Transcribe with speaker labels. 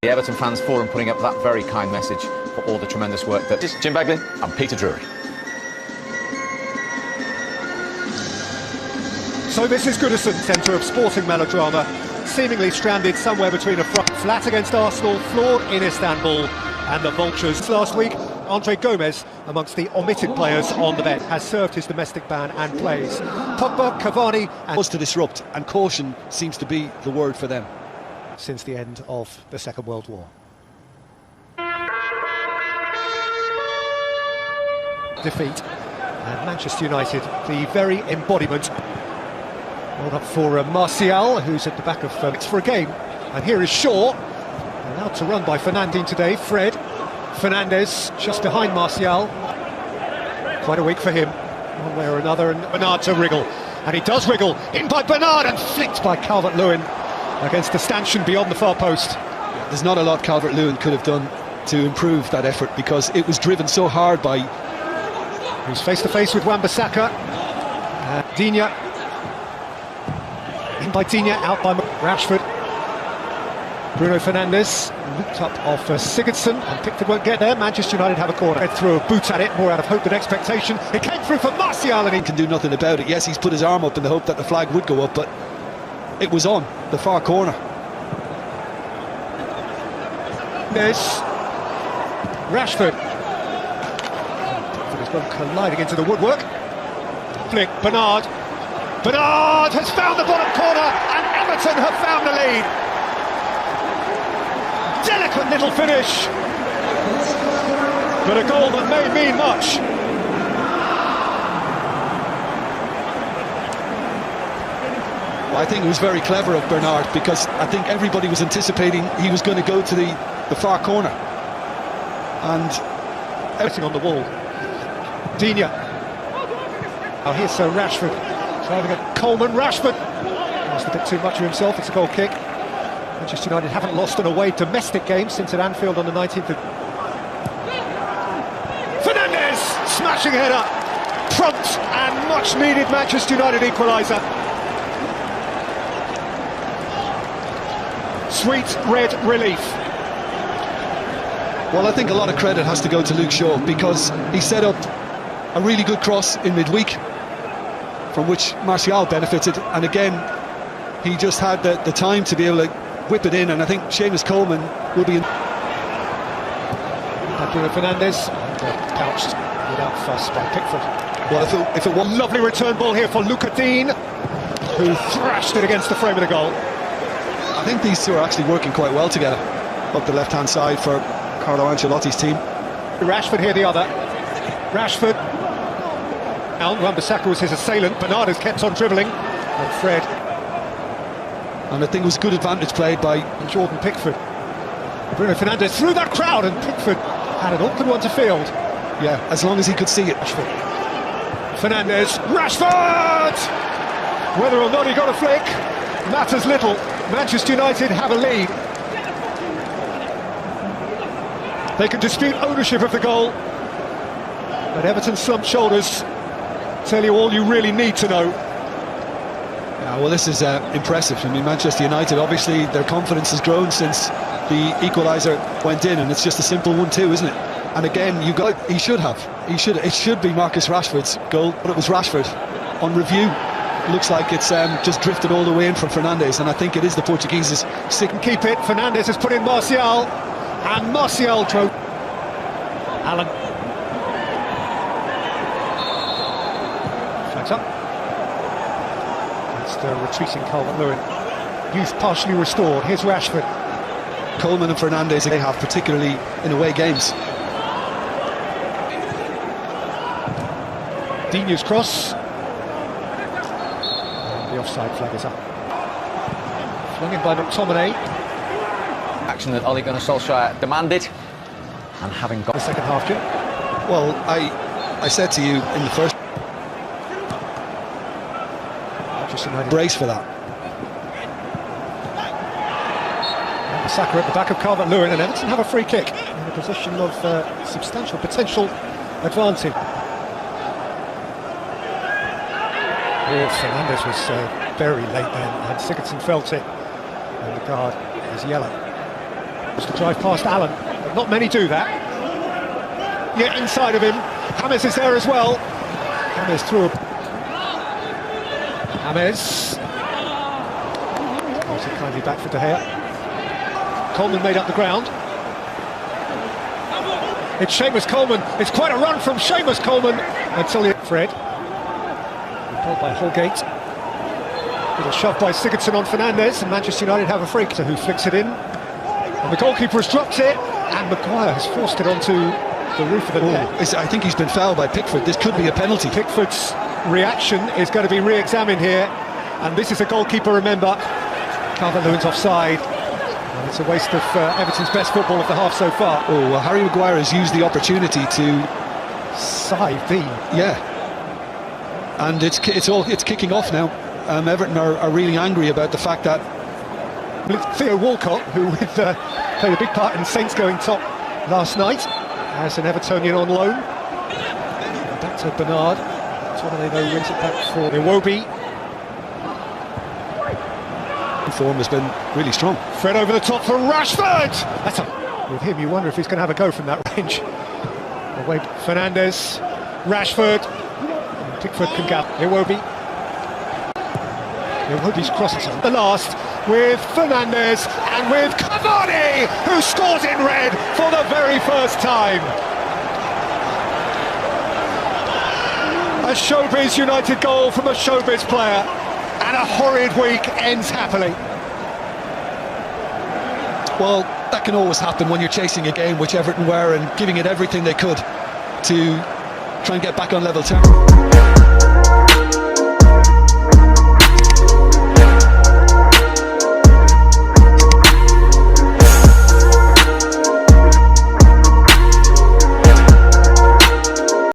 Speaker 1: The Everton Fans Forum putting up that very kind message for all the tremendous work that...
Speaker 2: Jim Begley and Peter Drury.
Speaker 3: So this is Goodison, centre of sporting melodrama, seemingly stranded somewhere between a front flat against Arsenal, floored in Istanbul, and the Vultures. Last week, Andre Gomez, amongst the omitted players on the bench, has served his domestic ban and plays. Pogba, Cavani and...
Speaker 4: ...was to disrupt, and caution seems to be the word for them.
Speaker 3: ...since the end of the Second World War. Defeat, and Manchester United, the very embodiment. Well up for Martial, who's at the back of it's for a game, and here is Shaw, allowed to run by Fernandinho today. Fred Fernandez just behind Martial. Quite a week for him, one way or another, and Bernard to wriggle, and he does wriggle, in by Bernard and flicked by Calvert-Lewin against the stanchion beyond the far post.
Speaker 4: There's not a lot Calvert-Lewin could have done to improve that effort, because it was driven so hard by...
Speaker 3: He's face to face with Wan-Bissaka. Digne. In by Digne, out by Rashford. Bruno Fernandes looped up off Sigurdsson, and Pickford won't get there. Manchester United have a corner. Head through a boot at it, more out of hope than expectation. It came through for Martial, and he
Speaker 4: can do nothing about it. Yes, he's put his arm up in the hope that the flag would go up, but it was on the far corner.
Speaker 3: There's Rashford. Pickford has gone colliding into the woodwork. Flick, Bernard. Bernard has found the bottom corner, and Everton have found the lead. Delicate little finish, but a goal that may mean much.
Speaker 4: Well, I think it was very clever of Bernard, because I think everybody was anticipating he was going to go to the far corner. And
Speaker 3: everything on the wall. Digne. Oh, here's Rashford driving at Coleman. Rashford lost a bit too much of himself. It's a goal kick. Manchester United haven't lost an away domestic game since at Anfield on the 19th of... Fernandes! Smashing header! Prompt and much needed Manchester United equaliser. Sweet red relief.
Speaker 4: Well, I think a lot of credit has to go to Luke Shaw, because he set up a really good cross in midweek, from which Martial benefited, and again he just had the time to be able to whip it in, and I think Seamus Coleman will be in.
Speaker 3: Bruno Fernandes, pouched without fuss by Pickford.
Speaker 4: Well, if it was
Speaker 3: lovely return ball here for Luca Dean, who thrashed it against the frame of the goal.
Speaker 4: I think these two are actually working quite well together up the left-hand side for Carlo Ancelotti's team.
Speaker 3: Rashford here, the other. Rashford. Wan-Bissaka was his assailant. Bernard has kept on dribbling. And Fred.
Speaker 4: And I think it was good advantage played by
Speaker 3: Jordan Pickford. Bruno Fernandes through that crowd, and Pickford had an awkward one to field.
Speaker 4: Yeah, as long as he could see it.
Speaker 3: Rashford. Fernandes. Rashford! Whether or not he got a flick matters little. Manchester United have a lead. They can dispute ownership of the goal, but Everton's slumped shoulders tell you all you really need to know.
Speaker 4: Yeah, well, this is impressive. I mean, Manchester United, obviously their confidence has grown since the equaliser went in, and it's just a simple 1-2, isn't it? And again, it should be Marcus Rashford's goal, but it was Rashford. On review, looks like it's just drifted all the way in from Fernandes, and I think it is the Portuguese's sick and
Speaker 3: keep it. Fernandes has put in Martial, and Martial drove. Allen. Flags up. It's the retreating Calvert-Lewin. Youth partially restored. Here's Rashford.
Speaker 4: Coleman and Fernandes, they have, particularly in away games.
Speaker 3: Digne's cross. The offside flag is up. Flung in by McTominay.
Speaker 1: Action that Ole Gunnar Solskjaer demanded, and having got
Speaker 3: the second half, Jim.
Speaker 4: Well, I said to you in the first, brace for that.
Speaker 3: Saka at the back of Calvert-Lewin, and Everton have a free kick in a position of substantial potential advantage. Oh, Fernandes was very late then, and Sigurdsson felt it, and the card is yellow. Just to drive past Allen, but not many do that. Yet inside of him, James is there as well. James through. James. Also kindly back for De Gea. Coleman made up the ground. It's Seamus Coleman. It's quite a run from Seamus Coleman until Fred. Pulled by Holgate. Little shove by Sigurdsson on Fernandes, and Manchester United have a freak to who flicks it in. And the goalkeeper has dropped it, and Maguire has forced it onto the roof of the net.
Speaker 4: I think he's been fouled by Pickford. This could be a penalty.
Speaker 3: Pickford's reaction is going to be re-examined here, and this is a goalkeeper, remember. Calvert-Lewin's offside. And it's a waste of Everton's best football of the half so far.
Speaker 4: Oh, well, Harry Maguire has used the opportunity to
Speaker 3: side B.
Speaker 4: Yeah, and it's kicking off now. Everton are really angry about the fact that
Speaker 3: Theo Walcott, who played a big part in Saints going top last night, as an Evertonian on loan. Back to Bernard. Tornado wins it back for Iwobi.
Speaker 4: Form has been really strong.
Speaker 3: Fred over the top for Rashford. With him, you wonder if he's going to have a go from that range. Away, Fernandes, Rashford. Pickford can gap. Iwobi's crossing to the last with Fernandes and with Cavani, who scores in red for the very first time. A Showbiz United goal from a Showbiz player, and a horrid week ends happily.
Speaker 4: Well, that can always happen when you're chasing a game, which Everton were, and giving it everything they could to try and get back on level terms.